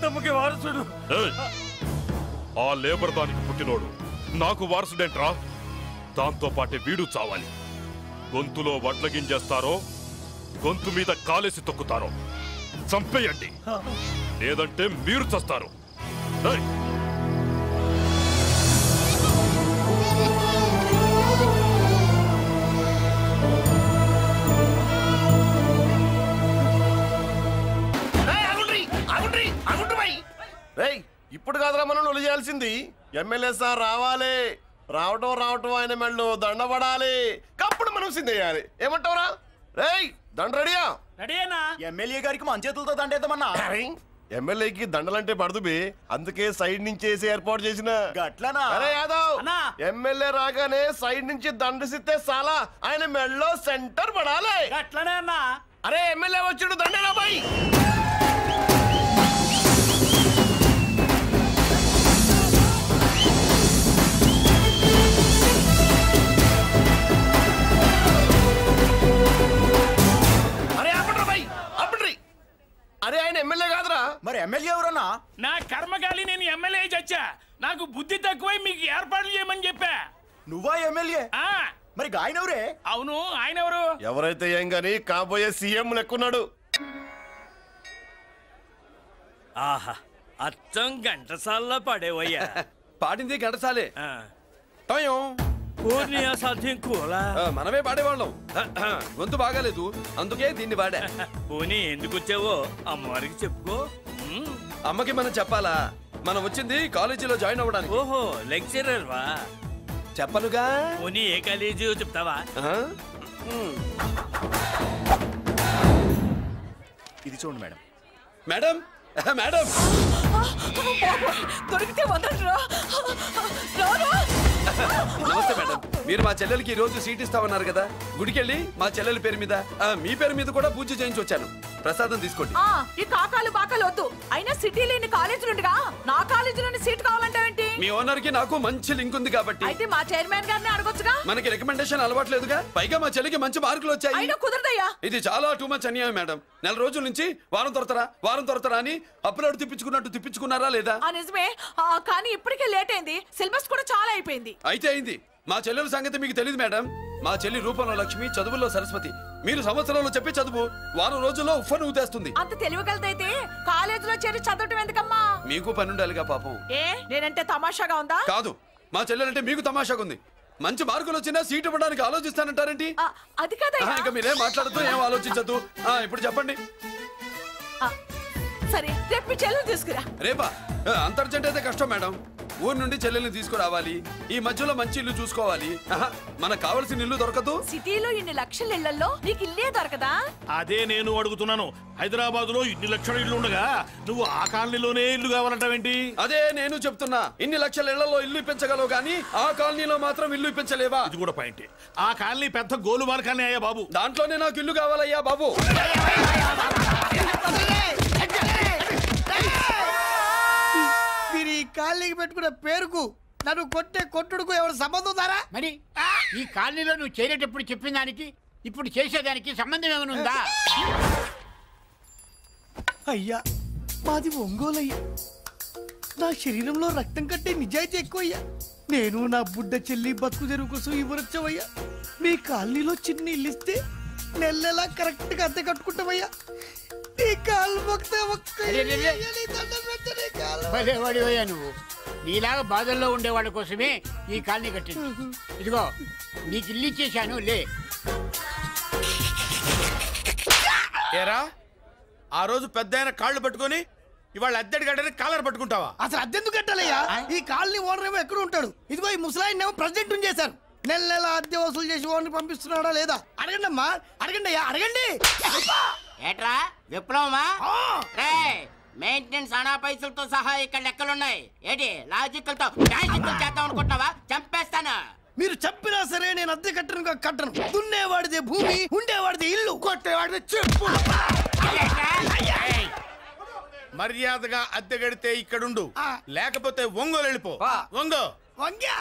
తమకి వారసుడు. ఆ లేబర్ దానికి పుట్టినోడు నాకు వారసుడేంట్రా? దాంతో పాటే వీడు చావాలి. గొంతులో వడ్లగింజేస్తారో గొంతు మీద కాలేసి తొక్కుతారో చంపేయండి, లేదంటే మీరు చస్తారు. ఇప్పుడు కాదురా మనం ఒళ్ళు చేయాల్సింది. ఎమ్మెల్యే సార్ రావాలి, రావటం ఆయన మెళ్ళు దండపడాలి, కప్పుడు మనం సిందేయాలి. ఏమంటావురా? రేయ్ దండ రెడీయా? రెడీనా? ఎమ్మెల్యే గారికి మన చేతులతో దండేద్దామన్నా. ఎమ్మెల్యేకి దండలంటే పడదు బే, అందుకే సైడ్ నుంచి వేసి ఏర్పాటు చేసిన. గట్లనా? అరే యాదవ్, ఎమ్మెల్యే రాగానే సైడ్ నుంచి దండసిస్తే చాలా ఆయన మెళ్ళో సెంటర్ పడాలి. అట్లనే అన్నా. అరే ఎమ్మెల్యే వచ్చాడు, దండేనా బాయ్. అరే ఆయన ఎమ్మెల్యే కాదురా. మరి ఎమ్మెల్యే ఎవరన్నా? నా కర్మకాలి, నేను ఎమ్మెల్యే చచ్చా. నాకు బుద్ధి తక్కువై మీకు ఏర్పాట్లు చేయమని చెప్పా. నువ్వా ఎమ్మెల్యే? మరి ఆయన ఎవరే? అవును, ఆయన ఎవరు? ఎవరైతే ఏం గాని కాబోయే సీఎం లెక్కున్నాడు. ఆహా, అచ్చం ఘంటసాల్లో పడేవయ్యా. పాడింది ఘంటసాలే. సాధ్యం కూలా మనమే పాడేవాళ్ళం. గొంతు బాగాలేదు, అందుకే దీన్ని పాడా. పోనీ ఎందుకు వచ్చావో అమ్మవారికి చెప్పుకో. అమ్మకి మనం చెప్పాలా? మనం వచ్చింది కాలేజీలో జాయిన్ అవ్వడానికి. ఓహో, లెక్చరర్ వా? చెప్పనుగా. పోనీ ఏ కాలేజీ చెప్తావా? ఇది చూడండి మేడం. మేడం మేడం దొరికితే నమస్తే మేడం. మీరు మా చెల్లెలకి ఈ రోజు సీట్ ఇస్తామన్నారు కదా, గుడికెళ్ళి మా చెల్లెల పేరు మీద మీ పేరు మీద కూడా పూజ చేయించి వచ్చాను. ప్రసాదం తీసుకోండి. ఈ కాకాలు బాకాలు వద్దు. అయినా సిటీలో ఇన్ని కాలేజీలుండగా నా కాలేజీలోని సీట్ కావాలంటావేంటి? మీ ఓనర్ కి నాకు మంచి లింక్ ఉంది కాబట్టి. అయితే మా చైర్మన్ గారిని అడగొచ్చుగా. మనకి రికమెండేషన్ అలవాట్లేదుగా, పైగా మా చెల్లికి మంచి మార్కులు వచ్చాయి. అయినా కుదరదయ్యా. ఇది చాలా టూ మచ్ అన్యాయం మేడం. నెల రోజుల నుంచి వారం తొరతరా అని అప్లోడ్ తిప్పించుకున్నట్టు తిప్పించుకున్నారా లేదా? నిజమే, కానీ ఇప్పటికే లేట్ అయింది. సిలబస్ కూడా చాలా అయిపోయింది. అయితే అయింది. మా చెల్లెల సంగతి మీకు తెలియదు మేడం. మా చెల్లి రూపంలో లక్ష్మి, చదువుల్లో సరస్వతి. మీరు సంవత్సరంలో చెప్పి చదువు వారం రోజుల్లో ఉఫ్ఫను ఊతేస్తుంది. అంత తెలివిగలదైతే కాలేజీలో చేరి చదవటం ఎందుకమ్మా? మీకు పని ఉండాలిగా పాపం. నేనంటే తమాషాగా ఉందా? కాదు, మా చెల్లెలంటే మీకు తమాషాగా ఉంది. మంచి మార్కులు వచ్చినా సీట్ ఇవ్వడానికి ఆలోచిస్తానంటారేంటి? అది కాదయ్యా. ఇంకా మీరేం మాట్లాడుతూ ఏం ఆలోచించద్దు. ఇప్పుడు చెప్పండి. సరే, రేపు మీ చెల్లెలు తీసుకురా. రేపా? అంత అర్జెంట్ అయితే కష్టం మేడం. ఊరు నుండి చెల్లెల్ని తీసుకురావాలి, ఈ మధ్యలో మంచి ఇల్లు చూసుకోవాలి. మనకు కావాల్సిన ఇల్లు దొరకదు. సిటీలో ఇన్ని లక్షల ఇళ్లలో నీకు ఇల్లే దొరకదా? అదే నేను అడుగుతున్నాను. హైదరాబాద్ లో ఇన్ని లక్షల ఇల్లు ఉండగా నువ్వు ఆ కాలనీలోనే ఇల్లు కావాలంటావేంటి? అదే నేను చెప్తున్నా. ఇన్ని లక్షల ఇళ్లలో ఇల్లు ఇప్పించగలవు గానీ ఆ కాలనీలో మాత్రం ఇల్లు ఇప్పించలేవా? ఇది కూడా పాయింట్. ఆ కాలనీ పెద్ద గోలుమాల కాలనీ అయ్యా బాబు. దాంట్లోనే నాకు ఇల్లు కావాలయ్యా బాబు. మీరు ఈ కాలనీకి పెట్టుకున్న పేరుకు నన్ను కొట్టే కొట్టుడుకు ఎవరు సంబంధం ఉందారా? మరి ఈ కాలనీలో నువ్వు చేరేటప్పుడు చెప్పిన దానికి ఇప్పుడు చేసేదానికి సంబంధం ఏమైనా ఉందా? అయ్యా, మాది ఒంగోలు అయ్యా. నా శరీరంలో రక్తం కట్టే నిజాయితీ ఎక్కువ అయ్యా. నేను నా బుడ్డ చెల్లి బతుకు తెరువు కోసం ఇవ్వరొచ్చావయ్యా. మీ కాలనీలో చిన్న ఇల్లు ఇస్తే నెలలా కరెక్ట్ గా అద్దె కట్టుకుంటామయ్యా. భలేవాడివయ్యా నువ్వు. నీలాగా బాధల్లో ఉండేవాళ్ళ కోసమే ఈ కాలనీ కట్టింది. ఇదిగో నీకు ఇల్లు ఇచ్చేశాను, లే. ఏరా, ఆ రోజు పెద్ద కాళ్ళు పట్టుకొని ఇవాళ అద్దెడి గడ్డని కాలర్ పట్టుకుంటావా? అసలు అద్దెందుకు కట్టాలయ్యా? ఈ కాలనీ ఓనర్ ఏమో ఎక్కడ ఉంటాడు? ఇదిగో ఈ ముసలాయిని ఏమో ప్రెసిడెంట్ చేశారు. నెల నెల అద్దె వసూలు చేసి ఓనర్ పంపిస్తున్నాడా లేదా? అడగండి అమ్మా, అడగండి అయ్యా, అడగండి. ఏట్రా విప్లవమా? మెయింటెనెన్స్ అనా పైసలతో సహా ఇక్కడ లెక్కలున్నాయి. ఏంటి లాజికల్ తో మ్యాజికల్ చేద్దాం అనుకుంటున్నావా? చంపేస్తాను. మీరు చెప్పినా సరే నేను అద్దె కట్టను. దున్నేవాడిదే భూమి, ఉండేవాడిదే ఇల్లు, కొట్టేవాడిదే చెప్పు. మర్యాదగా అద్దె గడితే ఇక్కడుండు, లేకపోతే ఒంగోలు వెళ్ళిపో. వంగ్యా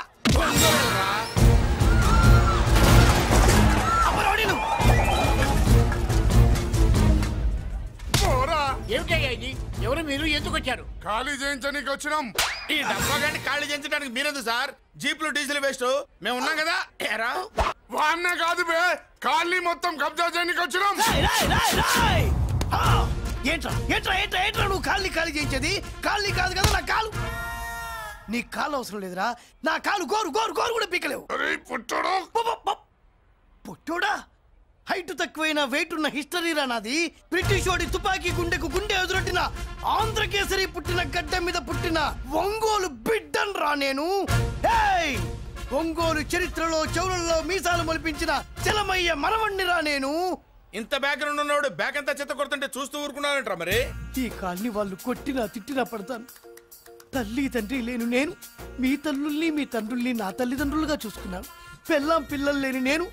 పోరా. ఏమిటయ్యా ఇది? ఎవరు మీరు? ఎందుకు వచ్చారు? ఖాళీ చేయించడానికి వచ్చినాం. ఈ డబ్బా గంట ఖాళీ చేయించడానికి మీరెందు సార్? జీప్లు డీజిల్ వేస్ట్, మేము ఉన్నాం కదా. ఏరా వాన్న కాదు బే, ఖాళీ మొత్తం కబ్జా చేయడానికి వచ్చినాం. ఏంట్రా ఏంట్రా ఏంట్రా ఏంట్రా నువ్వు ఖాళీ చేయించేది? ఖాళీ కాదు కదా నా కాలు. నీ కాలు అవసరం లేదురా, నా కాలు గోరు గోరు గోరు కూడా పీకలేవు. పుట్టోడా? హైట్ తక్కువైన వెయిట్ ఉన్న హిస్టరీరా నాది. బ్రిటిష్ వాడి తుపాకీ గుండెకు గుండె ఎదురొట్టిన ఆంధ్రకేసరి పుట్టిన గడ్డ మీద పుట్టిన ఒంగోలు బిడ్డన్ రా నేను. ఒంగోలు చరిత్రలో చౌరల్లో మీసాలు మొలిపించిన చలమయ్య మనవణ్ణి రా నేను. ఇంత బ్యాక్గ్రౌండ్ ఉన్నవాడు బ్యాక్ అంతా చెత్త కొడుతుంటే చూస్తూ ఊరుకున్నానంటరా మరి. ఈ కాల్ని వాళ్ళు కొట్టినా తిట్టినా పడతాను. తల్లి తండ్రి లేను నేను మీ తల్లుల్ని మీ తండ్రుల్ని నా తల్లిదండ్రులుగా చూసుకున్నాను. పెళ్ళాం పిల్లలు లేని నేను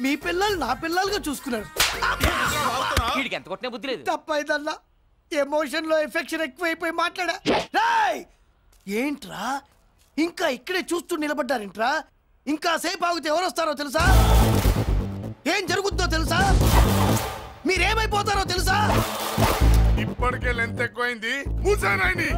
మీ పిల్లలు నా పిల్లలుగా చూసుకున్నాను. తప్పైదల్లా ఎమోషన్ లో ఎఫెక్షన్ ఎక్కువైపోయి మాట్లాడా. ఏంట్రా ఇంకా ఇక్కడే చూస్తూ నిలబడ్డారేంట్రా? ఇంకా సేపు ఆగితే ఎవరు వస్తారో తెలుసా? ఏం జరుగుద్దో తెలుసా? మీరేమైపోతారో తెలుసా? ఇప్పటికే లెంత్ ఎక్కువైంది. మూసానాయని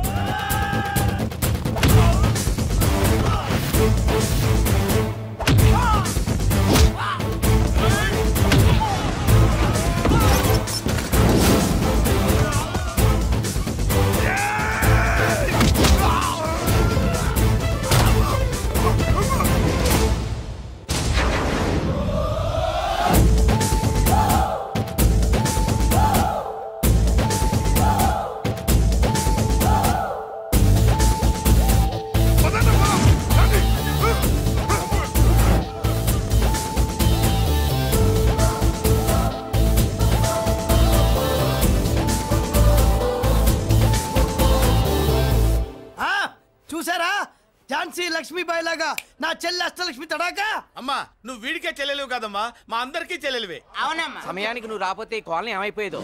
లక్ష్మీబాయి లాగా నా చెల్లి అష్టలక్ష్మి తడాకా. అమ్మా నువ్వు వీడికే చెల్లెలివి కాదమ్మా, మా అందరికీ చెల్లెలివే. అవునమ్మా. సమయానికి నువ్వు రాకపోతే ఈ కాలనీ ఏమైపోయేదో.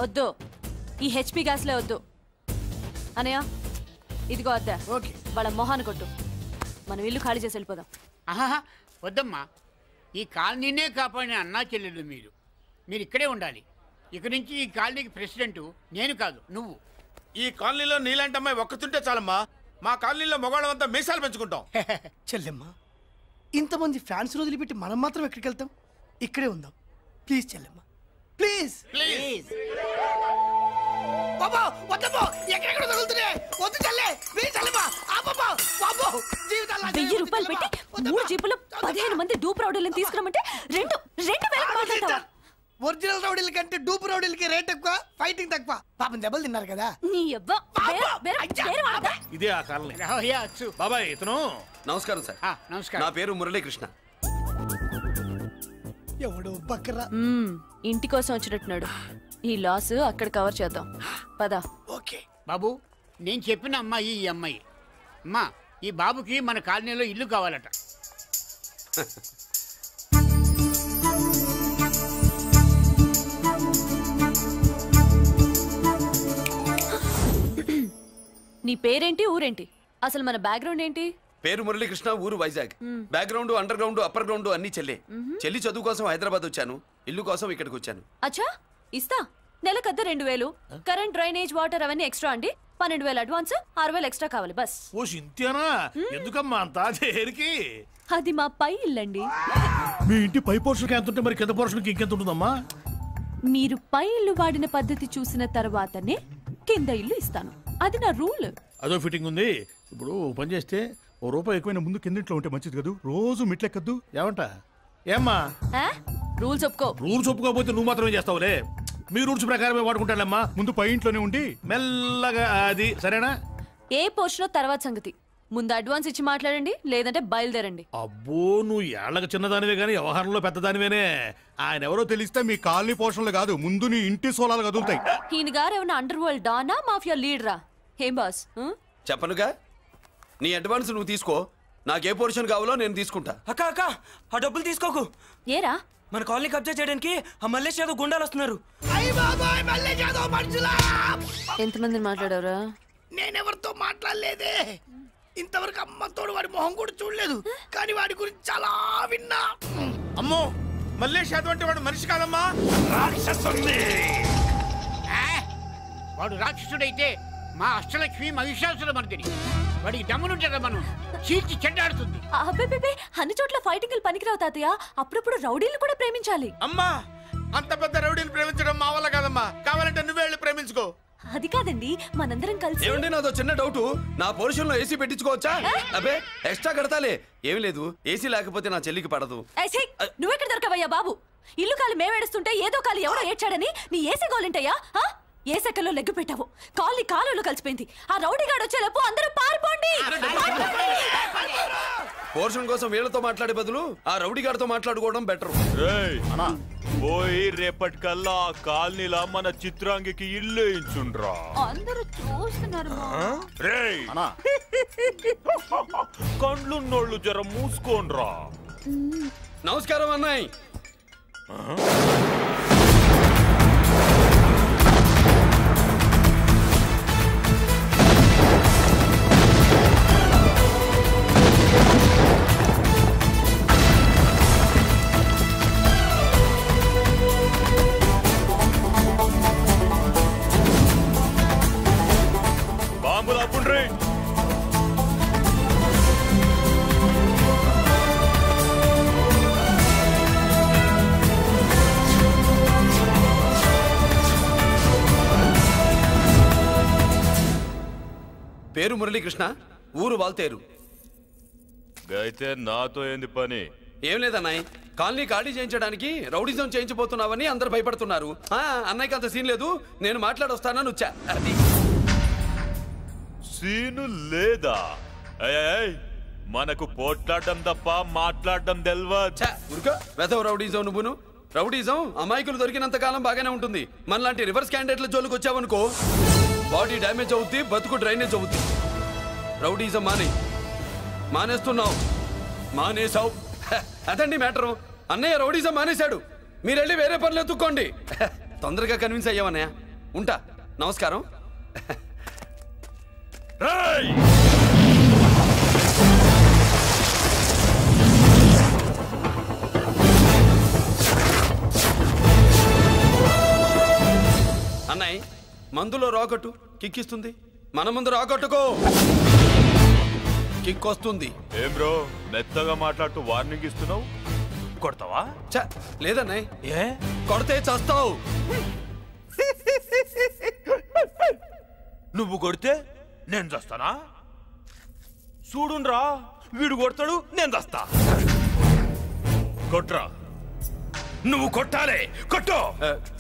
వద్దు, ఈ హెచ్పి గ్యాస్లే వద్దు. అనయ్య ఇదిగో అద్దా. ఓకే, వాళ్ళ మొహాన్ని కొట్టు. మనం ఇల్లు ఖాళీ చేసి వెళ్ళిపోదాం. ఆహా వద్దమ్మా, ఈ కాలనీనే కాపాడిన అన్నా చెల్లెలు మీరు ఇక్కడే ఉండాలి. ఇక నుంచి ఈ కాలనీకి ప్రెసిడెంట్ నేను కాదు, నువ్వు. ఈ కాలనీలో నీలాంటి అమ్మాయి ఒక్కతుంటే చాలమ్మా. మా కాలనీలో మొగాళ్ళంతా మీసాలు పెంచుకుంటాం. చెల్లెమ్మ, ఇంతమంది ఫ్యాన్స్ వదిలిపెట్టి మనం మాత్రం ఎక్కడికి వెళ్తాం? ఇక్కడే ఉందాం ప్లీజ్ చెల్లెమ్మ, ప్లీజ్ ప్లీజ్. బాబా వద్దమ్మా, ఎక్కడెక్కడ తగులుతున్నాయి, వద్దు చెల్లె, ప్లీజ్ చెల్లెమ్మ. అబ్బబ్బా బాబు, జీవితాల్లో 1000 రూపాయలు పెట్టి 3 జీపులు 15 మంది డూప్ రౌడీలను తీసుకురమంటే 2000 మాట్లాడతావా? ఒరిజినల్ రౌడీల కంటే డూప్ రౌడీలకి రేట్ ఎక్కువ, ఫైటింగ్ తక్కువ. పాపం దెబ్బలు తిన్నారు కదా. నీ అబ్బా ఇదే ఆ కాలనీ. బాబాయ్ ఇతను. నమస్కారం సార్. నమస్కారం. నా పేరు మురళీకృష్ణ. ఎవడు బక్కరా. ఇంటి కోసం వచ్చినట్టున్నాడు. ఈ లాస్ అక్కడ కవర్ చేద్దాం పదా. ఓకే బాబు, నేను చెప్పిన అమ్మాయి ఈ అమ్మాయి. అమ్మా, ఈ బాబుకి మన కాలనీలో ఇల్లు కావాలట. నీ పేరేంటి, ఊరేంటి, అసలు మన బ్యాక్గ్రౌండ్ ఏంటి? పేరు మురళీకృష్ణ, ఊరు Vizag. Background under ground upper ground అన్ని చెల్లి. చెల్లి చదువు కోసం హైదరాబాద్ వచ్చాను, ఇల్లు కోసం ఇక్కడికి వచ్చాను. అచ్చా, ఇస్తా. నెలకద్ద 2000, కరెంట్, డ్రైనేజ్, వాటర్ అవన్నీ ఎక్స్ట్రా అండి. 12,000 అడ్వాన్స్, 6,000 ఎక్స్ట్రా కావాలి బస్. ఓ సింతేనా? ఎందుకమ్మా అంతా చేరికి? అది మా పై ఇల్లండి. మీ ఇంటి పై పోర్షన్కి ఎంత ఉంటే మరి కింద పోర్షన్కి ఇంకెంత ఉంటుందమ్మా? మీరు పై ఇల్లు వాడిన పద్ధతి చూసిన తర్వాతనే కింద ఇల్లు ఇస్తాను. అది నా రూల్. అదో ఫిట్టింగ్ ఉంది. ఇప్పుడు పని చేస్తే ₹1 ఎక్కువైనా ముందు కిందింట్లో ఉంటే మంచిది కదా, రోజు మెట్లెక్కద్దు. ఏమంటా? ఏమ్మా రూల్స్ ఒప్పుకో. రూల్స్ ఒప్పుకోకపోతే నువ్వు మాత్రమే చేస్తావులే. మీ రూల్స్ ప్రకారమే వాడుకుంటానమ్మా. ముందు పై ఇంట్లోనే ఉండి మెల్లగా అది, సరేనా? ఏ పోర్షన్ తర్వాత సంగతి. ముందు అడ్వాన్స్ ఇచ్చి మాట్లాడండి, లేదంటే బయలుదేరండి. అబ్బో, నువ్వు ఏళ్ళకి చిన్నదానివే గానీ వ్యవహారంలో పెద్దదానివేనే. ఆయన ఎవరో తెలిస్తే మీ కాలనీ పోషణలు కాదు, ముందు నీ ఇంటి సోలాలు కదులుతాయి. ఈయన గారు ఏమన్నా అండర్ వరల్డ్ డానా, మాఫియా లీడరా? ఏం బాస్? చెప్పనుగా, నీ అడ్వాన్స్ నువ్వు తీసుకో, నాకే పోర్షన్ కావాలో నేను తీసుకుంటా. అక్క అక్క, ఆ డబ్బులు తీసుకోకు. ఏరా? మన కాలనీ కబ్జా చేయడానికి ఆ మల్లేష్ యాదవ్ గుండాలు వస్తున్నారు. ఎంతమంది మాట్లాడారా? నేనెవరితో మాట్లాడలేదే. ఇంతవరకు అమ్మతోడు వాడి మొహం కూడా చూడలేదు, కానీ వాడి గురించి చాలా విన్నా. అమ్మో, మల్లేష్ యాదవ్ అంటే వాడు మనిషి కాదమ్మా, రాక్షసుని. వాడు రాక్షసుడైతే మా అష్టలక్ష్మి మహిషాసుల మర్దిని. వాడికి దమ్మునుంటారా మనం చీల్చి చెడ్డాడుతుంది. అబ్బే అన్ని చోట్ల ఫైటింగ్ పనికిరావు తాతయ్య. అప్పుడప్పుడు రౌడీలు కూడా ప్రేమించాలి. అమ్మా అంత పెద్ద రౌడీని ప్రేమించడం మా వల్ల కాదమ్మా. కావాలంటే నువ్వే వెళ్ళి ప్రేమించుకో. అది కాదండి, మనందరం కలిసి. ఏమండి నాదో చిన్న డౌట్, నా పోర్షన్ లో ఏసీ పెట్టించుకోవచ్చా? అబ్బే ఎక్స్ట్రా కడతాలే. ఏమి లేదు, ఏసీ లేకపోతే నా చెల్లికి పడదు. నువ్వెక్కడ దొరకవయ్యా బాబు? ఇల్లు కాలు మేమేడుస్తుంటే ఏదో కాలు ఎవరో ఏడ్చాడని నీ ఏసీ గోలింటయ్యా? ఏ సెకల్లో లెగ్గు పెట్టావు, కాలి కాలులో కలిసిపోయింది. ఆ రౌడీగాడు వచ్చేలోపు అందరూ పారిపోండి. పోర్షన్ కోసం వీళ్ళతో మాట్లాడే బదులు ఆ రౌడీ గారితో మాట్లాడుకోవడం బెటర్. పోయి రేపటికల్లా ఆ కాలనీలా మన చిత్రాంగికి ఇల్లు ఇచ్చుండ్రా. అందరూ చూస్తున్నారు. రేయ్ కండ్లున్నోళ్ళు జర మూసుకోండ్రా. నమస్కారం అన్నాయ్. బాంబులు ఆపుండ్రీ. పేరు మురళీకృష్ణ, ఊరు వాల్తేరు. అయితే నాతో ఏంది పని? ఏం లేదన్నాయ్, కాలనీ ఖాళీ చేయించడానికి రౌడిజం చేయించబోతున్నావని అందరు భయపడుతున్నారు. అన్నయ్యకి అంత సీన్ లేదు, నేను మాట్లాడొస్తానని వచ్చా. అది సీను లేదా? మనకు పోట్లాడడం తప్ప మాట్లాడడం తెల్వా. వెధవ రౌడీజం నువ్వును. రౌడీజం అమాయకులు దొరికినంత కాలం బాగానే ఉంటుంది. మనలాంటి రివర్స్ క్యాండిడేట్ల జోలికి వచ్చావనుకో బాడీ డ్యామేజ్ అవుద్ది, బతుకు డ్రైనేజ్ అవుద్ది. రౌడీజం మానేస్తున్నావు, మానేసావు. అదండి మ్యాటరు. అన్నయ్య రౌడీజం మానేశాడు, మీరెళ్ళి వేరే పనులు ఎత్తుక్కోండి. తొందరగా కన్విన్స్ అయ్యావన్నయ్య. ఉంటా, నమస్కారం. అన్నయ్య మందులో రాకట్టు కిక్కిస్తుంది, మన ముందు రాకట్టుకో కిక్ వస్తుంది. ఏం బ్రో మెత్తగా మాట్లాడుతూ వార్నింగ్ ఇస్తున్నావు? కొడతావా? లేదన్నయ్య, ఏ కొడితే చస్తావు. నువ్వు కొడితే నేను చస్తానా? చూడుండ్రా, వీడు కొడతాడు, నేను చస్తా. కొట్రా, నువ్వు కొట్టాలే. కొట్టు.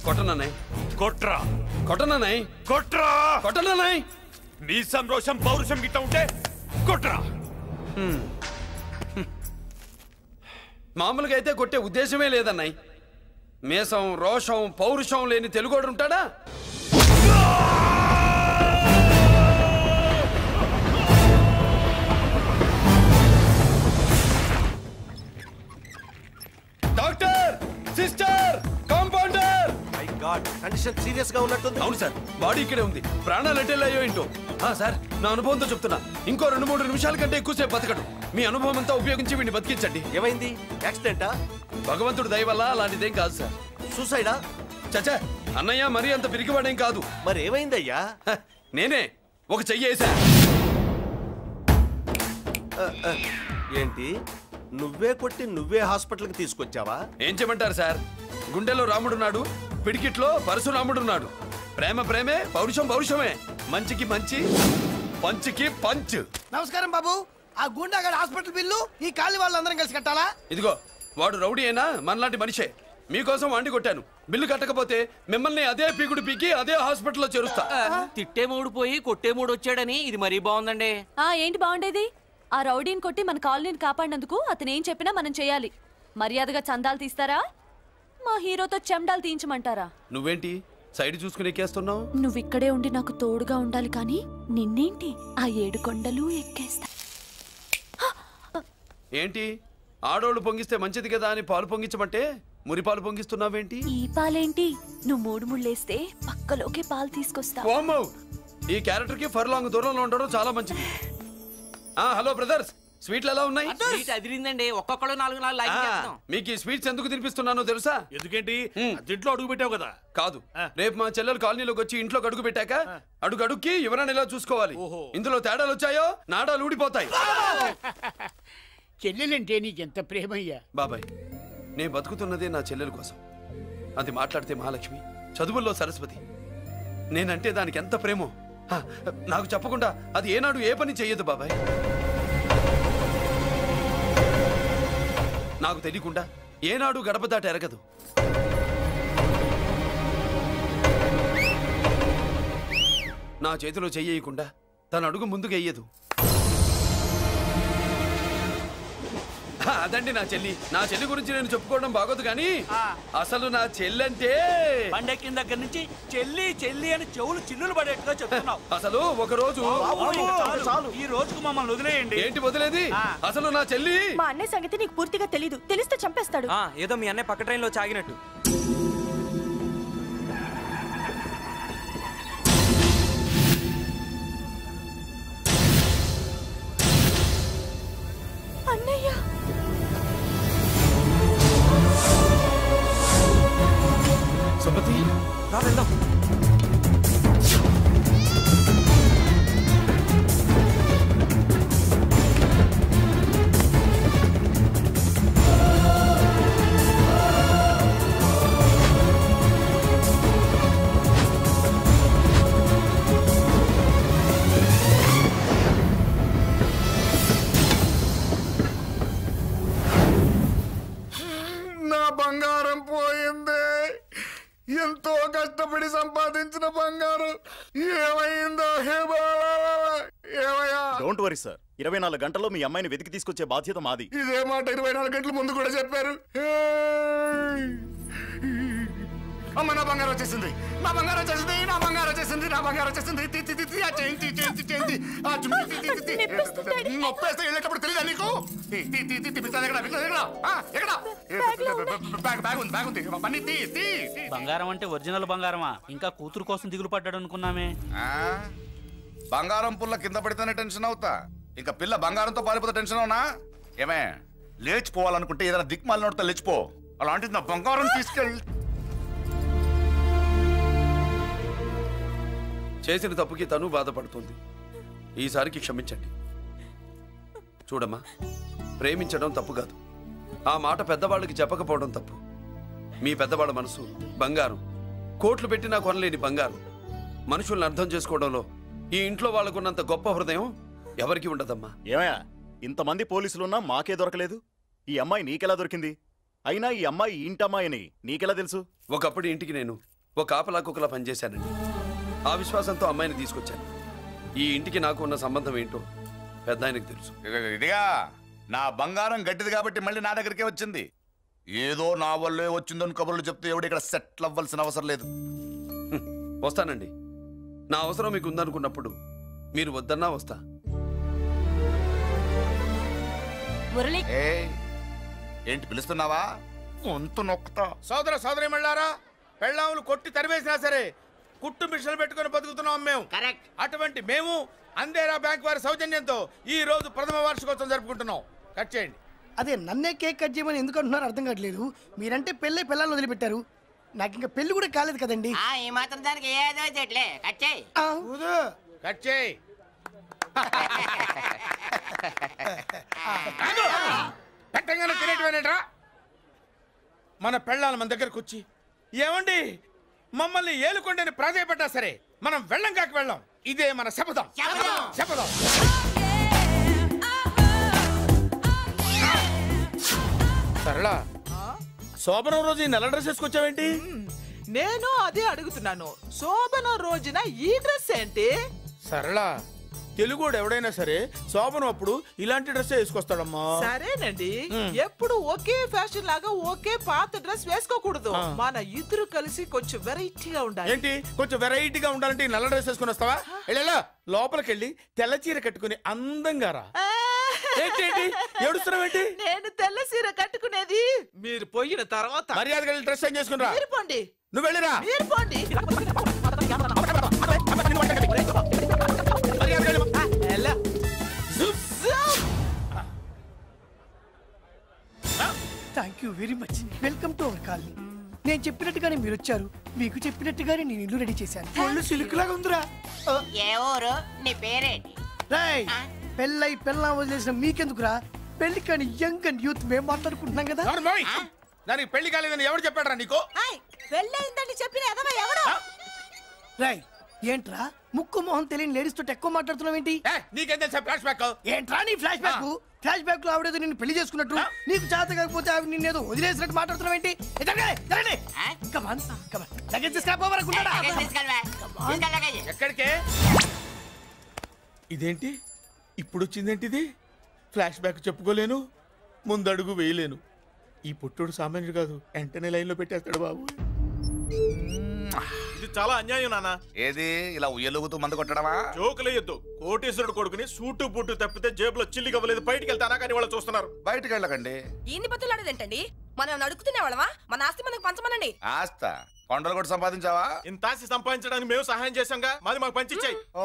కొట్టనన్నయ్య. కొట్రా. కొట్టనన్నయ్య. కొట్రా. కొట్టనన్నయ్య. నీ సంరోషం పౌరుషం గిట్ట ఉంటే కొట్రా. మామూలుగా అయితే కొట్టే ఉద్దేశమే లేదన్నయ్య. మేషం రోషం పౌరుషం లేని తెలుగోడు ఉంటాడా? Doctor, sister, compounder. My God, condition serious గా ఉన్నట్టుంది. అవును సార్, బాడీ ఇక్కడే ఉంది. ప్రాణాలు ఎట్టెళ్ళాయో ఏంటో. సార్, నా అనుభవంతో చెప్తున్నా, ఇంకో 2-3 నిమిషాల కంటే ఎక్కువసేపు బతకడు. మీ అనుభవం అంతా ఉపయోగించి వీడిని బతికించండి. ఏమైంది? యాక్సిడెంటా? భగవంతుడు దయ వల్ల అలాంటిదేం కాదు సార్. సూసైడా? చచ్చా, అన్నయ్య మరీ అంత పిరికివాడేం కాదు. మరి ఏమైందయ్యా? నేనే ఒక చెయ్యి వేసా. ఏంటి, నువ్వే కొట్టి నువ్వే హాస్పిటల్కి తీసుకొచ్చావా? ఏం చేయమంటారు సార్, గుండెలో రాముడున్నాడు, పిడికిట్లో పరశురాముడున్నాడు. ప్రేమ ప్రేమే, పౌరుషం పౌరుషమే. మంచికి మంచి, పంచికి పంచ్. నమస్కారం బాబు. ఆ గుండాగడ్ హాస్పిటల్ బిల్లు ఈ కాలి వాళ్ళందరం కలిసి కట్టాలా? ఇదిగో, వాడు రౌడీ అయినా మనలాంటి మనిషే. మీకోసం వండి కొట్టాను. బిల్లు కట్టకపోతే మిమ్మల్ని అదే పీకుడు పీకి అదే హాస్పిటల్లో చేరుస్తా. తిట్టే మూడు పోయి కొట్టే మూడు వచ్చాడని ఇది మరీ బాగుందండి. ఏంటి బాగుండేది? ఆ రౌడీని కొట్టి మన కాలనీని కాపాడినందుకు అతను ఏం చెప్పినా మనం చేయాలి. మర్యాదగా చందాలు తీస్తారా, మా హీరోతో చెండాలు తీయించమంటారా? నువ్వేంటి సైడ్ చూసుకుని ఎక్కేస్తున్నావు? నువ్విక్కడే ఉండి నాకు తోడుగా ఉండాలి, కానీ నిన్నేంటి ఆ 7 కొండలు ఎక్కేస్తా. ఏంటి, ఆడోళ్ళు పొంగిస్తే మంచిది కదా అని పాలు పొంగించమంటే మురి పాలు పొంగిస్తున్నావేంటి? ఈ పాలేంటి, నువ్వు 3 ముళ్ళేస్తే పక్కలోకే పాలు తీసుకొస్తా. ఈ క్యారెక్టర్ కి ఫర్ లాంగ్ దూరంలో ఉండడం చాలా మంచిది. హలో బ్రదర్స్, స్వీట్లు ఎలా ఉన్నాయి? స్వీట్ అదిరిందండి. ఒక్కొక్కడు 4 లైక్ చేస్తాం. మీకు ఈ స్వీట్స్ ఎందుకు తినిపిస్తున్నానో తెలుసా? ఎందుకేంటి ఇంట్లో అడుగు పెట్టావు కదా. కాదు, రేపు మా చెల్లెలు కాలనీలోకి వచ్చి ఇంట్లో అడుగు పెట్టాక అడుగుకి ఎవరైనా ఇలా చూసుకోవాలి. ఇందులో తేడాలు వచ్చాయో నాడాలు ఊడిపోతాయి. చెల్లెలంటే నీకెంత ప్రేమయ్యా. బాబాయ్, నేను బతుకుతున్నదే నా చెల్లెల కోసం. అది మాట్లాడితే మహాలక్ష్మి, చదువుల్లో సరస్వతి. నేనంటే దానికి ఎంత ప్రేమో నాకు చెప్పకుండా అది ఏనాడు ఏ పని చెయ్యదు బాబాయ్. నాకు తెలియకుండా ఏనాడు గడప దాట ఎరగదు. నా చేతిలో చెయ్యకుండా తన అడుగు ముందుకు వెయ్యదు. అదండి నా చెల్లి. నా చెల్లి గురించి నేను చెప్పుకోవడం బాగోదు కానీ అసలు నా చెల్లి అంటే పండెక్కిన దగ్గర నుంచి చెల్లి చెల్లి అని చెవులు చిల్లులు పడేట్టుగా చెప్తున్నావు. అసలు ఒక రోజు ఈ రోజుకు మమ్మల్ని వదిలేయండి. ఏంటి వదిలేది? అసలు నా చెల్లి. మా అన్నయ్య సంగతి నీకు పూర్తిగా తెలీదు. తెలిస్తే చంపేస్తాడు. ఏదో మీ అన్నయ్య పక్క ట్రైన్ లో చాగినట్టు. అన్నయ్య సుమతి, రా వెళ్దాం. నా బంగారం పోయింది. ఎంతో కష్టపడి సంపాదించిన బంగారం ఏమైందో? ఏమయ్యా? డోంట్ వరీ సార్, 24 గంటల్లో మీ అమ్మాయిని వెతికి తీసుకొచ్చే బాధ్యత మాది. ఇదే మాట 24 గంటల ముందు కూడా చెప్పారు. అమ్మ, నా బంగారం వచ్చేసింది. నా బంగారం వచ్చేసింది. నా బంగారం వచ్చేసింది. నా బంగారం వచ్చేసింది. నొప్పేస్తే వెళ్ళేటప్పుడు తెలియదా నీకు? బంగారం అంటే ఒరిజినల్ బంగారమా? ఇంకా కూతురు కోసం దిగులు పడ్డాడు అనుకున్నామే. బంగారం పుల్ల కింద పడితేనే టెన్షన్ అవుతా, ఇంకా పిల్ల బంగారంతో పారిపోతే టెన్షన్ అవునా? ఏమే, లేచిపోవాలనుకుంటే ఏదైనా దిక్మాల నోడితే లేచిపో. అలాంటిది నా బంగారం తీసుకెళ్ళి. చేసిన తప్పుకి తను బాధపడుతుంది. ఈసారికి క్షమించండి. చూడమ్మా, ప్రేమించడం తప్పు కాదు. ఆ మాట పెద్దవాళ్ళకి చెప్పకపోవడం తప్పు. మీ పెద్దవాళ్ళ మనసు బంగారం. కోట్లు పెట్టినా కొనలేని బంగారం. మనుషుల్ని అర్థం చేసుకోవడంలో ఈ ఇంట్లో వాళ్ళకున్నంత గొప్ప హృదయం ఎవరికి ఉండదమ్మా. ఏమయ్యా, ఇంతమంది పోలీసులున్నా మాకే దొరకలేదు. ఈ అమ్మాయి నీకెలా దొరికింది? అయినా ఈ అమ్మాయి ఇంటమ్మాయిని నీకెలా తెలుసు? ఒకప్పుడు ఇంటికి నేను ఒక కాపలా కుక్కలా పనిచేశానండి. ఆ విశ్వాసంతో అమ్మాయిని తీసుకొచ్చాను. ఈ ఇంటికి నాకు ఉన్న సంబంధం ఏంటో పెద్ద ఆయనకు తెలుసు. ఇదిగా నా బంగారం గట్టిది కాబట్టి మళ్ళీ నా దగ్గరికే వచ్చింది. ఏదో నా వల్లే వచ్చిందని కబుర్లు చెప్తే ఎవడు ఇక్కడ సెటిల్ అవ్వాల్సిన అవసరం లేదు. వస్తానండి. నా అవసరం మీకు ఉందనుకున్నప్పుడు మీరు వద్దన్నా వస్తా. ఏంటి పిలుస్తున్నావా? వంతు నొక్కుతా. సోదర సోదరి మళ్ళారా, పెళ్ళాములు కొట్టి తరివేసినా సరే కుట్టు మిషన్లు పెట్టుకుని బతుకుతున్నాం మేము. అటువంటి మేము అందేరా బ్యాంక్ వారి సౌజన్యంతో ఈ రోజు ప్రథమ వార్షికోత్సవం జరుపుకుంటున్నాం. కట్ చేయండి. అదే నన్నే కేక్ కట్ చేయమని ఎందుకు అంటున్నారు అర్థం కావట్లేదు. మీరంటే పెళ్ళై పిల్లలు వదిలిపెట్టారు. నాకు ఇంకా పెళ్లి కూడా కాలేదు కదండి. ఈ మాత్రం దానికి ఏదో చెట్లే కట్ చేయి. కట్ చేయి. పెట్టంగానే తినేటివేనేట్రా? మన పెళ్ళాలు మన దగ్గరకు వచ్చి ఏమండి మమ్మల్ని ఏలుకొండని ప్రాధాయపడ్డా సరే మనం వెళ్ళం కాక వెళ్ళాం. ఇదే మన శపథం. శపథం. సరళ, శోభనం రోజు ఈ నల్ల డ్రెస్ వేసుకొచ్చావేంటి? నేను అదే అడుగుతున్నాను. శోభనం రోజున ఈ డ్రెస్ ఏంటి? సరళ, తెలుగుడు ఎవడైనా సరే శోభనం అప్పుడు ఇలాంటి డ్రెస్ వేసుకొస్తాడమ్మా. సరేనండి, ఎప్పుడు ఒకే ఫ్యాషన్ లాగా ఒకే పాత డ్రెస్ వేసుకోకూడదు. మన ఇద్దరు కలిసి కొంచెం వెరైటీగా ఉండాలి. ఏంటి కొంచెం వెరైటీగా ఉండాలంటే నల్ల డ్రెస్ వేసుకుని వస్తావా? వెళ్ళా లోపలికి వెళ్ళి తెల్ల చీర కట్టుకుని అందంగా రా. ఏంటి ఏడుస్తున్నావేంటి? నేను తెల్ల చీర కట్టుకునేది మీరు పోయిన తర్వాత. మర్యాదగా వెళ్ళి డ్రెస్ చేంజ్ చేసుకుని రా. మీరు పోండి. నువ్వు వెళ్ళిరా. మీరు పోండి. Very much. Welcome to our colony. నేను చెప్పినట్టుగానే మీరు వచ్చారు, మీకు చెప్పినట్టుగానే నేను ఇల్లు రెడీ చేశాను. ఒళ్ళు సిల్క్ లాగా ఉందిరా. ఏ ఊరు? నీ పేరేంటి? రాయ్, పెళ్ళై పెళ్ళా వదిలేసిన మీకెందుకురా? పెళ్లి కాని యంగ్ అండ్ యూత్ మేము మాట్లాడుకుంటున్నాం కదా. దానికి పెళ్లి కాలేదని ఎవరు చెప్పాడరా నీకు? పెళ్ళయిందని చెప్పిన ఎదవ ఎవడు? రాయ్, ఏంట్రా ముక్కు మొహం తెలియని లేడీస్ తోటి ఎక్కువ మాట్లాడుతున్నావు ఏంటి? నీకేం తెలుసా ఫ్లాష్ బ్యాక్? ఏంట్రా నీ ఫ్లాష్ బ్యాక్? ఫ్లాష్ బ్యాక్ లో ఆవిడేదో నిన్ను పెళ్లి చేసుకున్నట్టు, నీకు చేత కాకపోతే ఆవిడ నిన్నేదో వదిలేసినట్టు మాట్లాడుతున్నావు ఏంటి? ఎక్కడికే? ఇదేంటి ఇప్పుడు వచ్చిందేంటి? ఇది ఫ్లాష్ బ్యాక్ చెప్పుకోలేను, ముందడుగు వేయలేను. ఈ పుట్టుడు సామాన్యుడు కాదు, వెంటనే లైన్ లో పెట్టేస్తాడు బాబు. ఇది చాలా అన్యాయం నాన్న. ఏది ఇలా ఉయ్యలుగుతూ మందు కొట్టడమా? జోకులేయొద్దు. కోటేశ్వరుడు కొడుకుని సూటు బుట్టు తప్పితే జేబులో చిల్లి కవ్వలేదు, బయటికి వెళ్తానా కానీ వాళ్ళు చూస్తున్నారు. బయటికి వెళ్ళకండి. ఏంది బతులాడేదేంటండి? మనం నడుకుతున్న వాళ్ళమా? మన ఆస్తి మనకు పంచమనండి. ఆస్త కొండలు కూడా సంపాదించావా? ఇంత ఆస్తి సంపాదించడానికి మేము సహాయం చేశాంగా, మాది మాకు పంచిచ్చాయి. ఓ,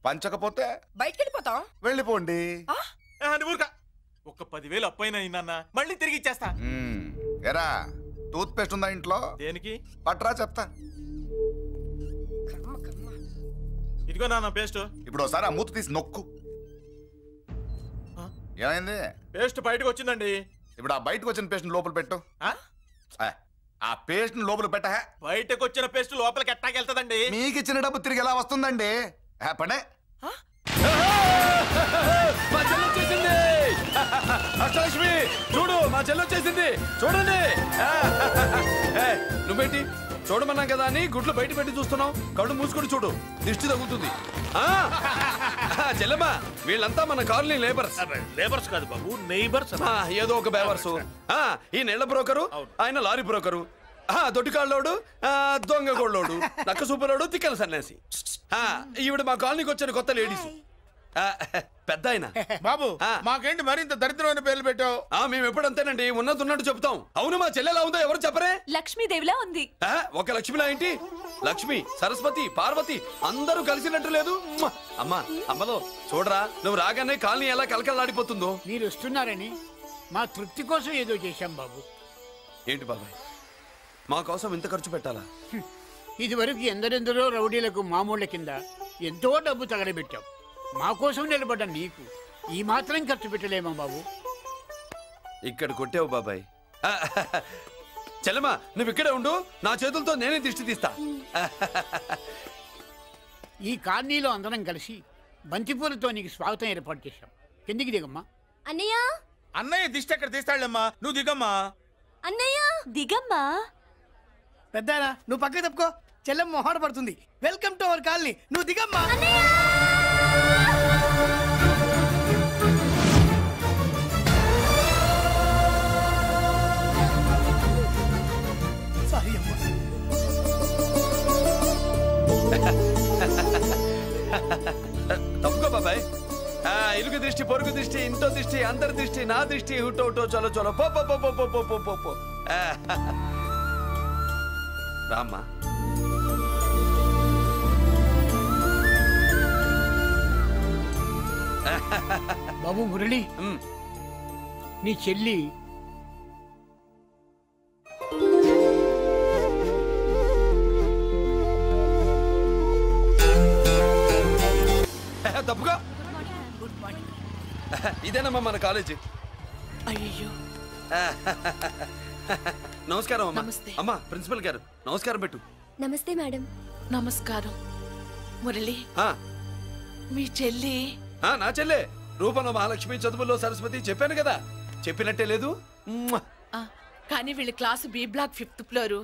పంచకపోతే బయటికి వెళ్ళిపోతాం. వెళ్ళిపోండి. ఊరుకా. ఒక 10,000 అప్పైనా నాన్న, మళ్ళీ తిరిగి ఇచ్చేస్తా. ఎరా, టూత్ పేస్ట్ ఉందా ఇంట్లో? దేనికి? పట్రా చెప్తా. ఇదిగో నాన్న పేస్ట్. ఇప్పుడు ఒకసారి ఆ మూత తీసి నొక్కు. ఏమైంది? పేస్ట్ బయటకు వచ్చిందండి. ఇప్పుడు ఆ బయటకు వచ్చిన పేస్ట్ లోపల పెట్టు. ఆ పేస్ట్ లోపల పెట్ట. బయటకు వచ్చిన పేస్ట్ లోపలికి ఎట్టాకెళ్తదండి? మీకు ఇచ్చిన డబ్బు తిరిగి ఎలా వస్తుందండి? పడే. మా చెల్లొచ్చేసింది. అష్టలక్ష్మి చూడు, మా చెల్లొచ్చేసింది చూడండి. నువ్వేంటి చూడమన్నాం కదా అని గుడ్లు బయట పెట్టి చూస్తున్నావు? కళ్ళు మూసుకొని చూడు, దిష్టి తగ్గుతుంది. చెల్లెమ్మా, వీళ్ళంతా మన కాలనీ లేబర్స్. లేబర్స్ కాదు బాబు, నైబర్స్. ఏదో ఒక బేవర్సు. ఈ నెల బ్రోకరు, ఆయన లారీ బ్రోకరు, దొడ్డికాళ్ళోడు, దొంగ గోళ్ళోడు, నక్క సూపరోడు, తిక్కల సన్యాసి. ఈవిడ మా కాలనీకి వచ్చిన కొత్త లేడీస్. పెద్ద ఆయన. బాబు, మాకేంటి మరింత దరిద్రమైన పేర్లు పెట్టావు? మేము ఎప్పుడంతేనండి, ఉన్నది ఉన్నట్టు చెప్తాం. అవును, మా చెల్లెలా ఉందో ఎవరు చెప్పరే? లక్ష్మీదేవిలా ఉంది. ఒక లక్ష్మిలా ఏంటి? లక్ష్మి, సరస్వతి, పార్వతి అందరూ కలిసినట్టు లేదు. అమ్మా, అమ్మలో చూడరా, నువ్వు రాగానే కాలనీ ఎలా కలకలాడిపోతుందో. మీరు వస్తున్నారని మా తృప్తి కోసం ఏదో చేశాం బాబు. ఏంటి బాబాయ్, మా కోసం ఇంత ఖర్చు పెట్టాలా? ఇదివరకు ఎందరెందరో రౌడీలకు మామూళ్ళ కింద ఎంతో డబ్బు తగలబెట్టాం. మా కోసం నిలబడ్డ నీకు ఈ మాత్రం ఖర్చు పెట్టలేమా బాబు? ఇక్కడ కొట్టావు బాబాయ్. చెల్లెమ్మా, నువ్వు ఇక్కడే ఉండు, నా చేతులతో నేనే దిష్టి తీస్తా. ఈ కాలనీలో అందరం కలిసి బంతిపూలతో నీకు స్వాగతం ఏర్పాటు చేశాం. కిందికి దిగమ్మా. అన్నయ్య. అన్నయ్య దిష్టి ఎక్కడ తీస్తాడమ్మా? నువ్వు దిగమ్మా. అన్నయ్య దిగమ్మా. పెద్దనా, నువ్వు పక్కకి తప్పుకో, చెల్లెమ్మ మొహాట పడుతుంది. వెల్కమ్ టు అవర్ కాలనీ, నువ్వు దిగమ్మా. సారీ అమ్మా. తప్పుకో బాబాయ్. ఇరుగు దృష్టి, పొరుగు దృష్టి, ఇంటో దృష్టి, అందరి దృష్టి, నా దృష్టి, హుటో చలో చలో పో పో పో పో పో పో పో పో. రామ్మా. బాబు మురళి, నీ చెల్లి తప్పుగా. ఇదేనమ్మా మన కాలేజీ. అయ్యో, నమస్కారం అమ్మా. అమ్మా, ప్రిన్సిపల్ గారు నమస్కారం పెట్టు. నమస్తే మేడం. నమస్కారం. మురళి, ఆ, మీ చెల్లి? నా చెల్లె రూపంలో మహాలక్ష్మి, చదువుల్లో సరస్వతి. చెప్పాను కదా, చెప్పినట్టే లేదు. కానీ వీళ్ళ class B block 5th floor,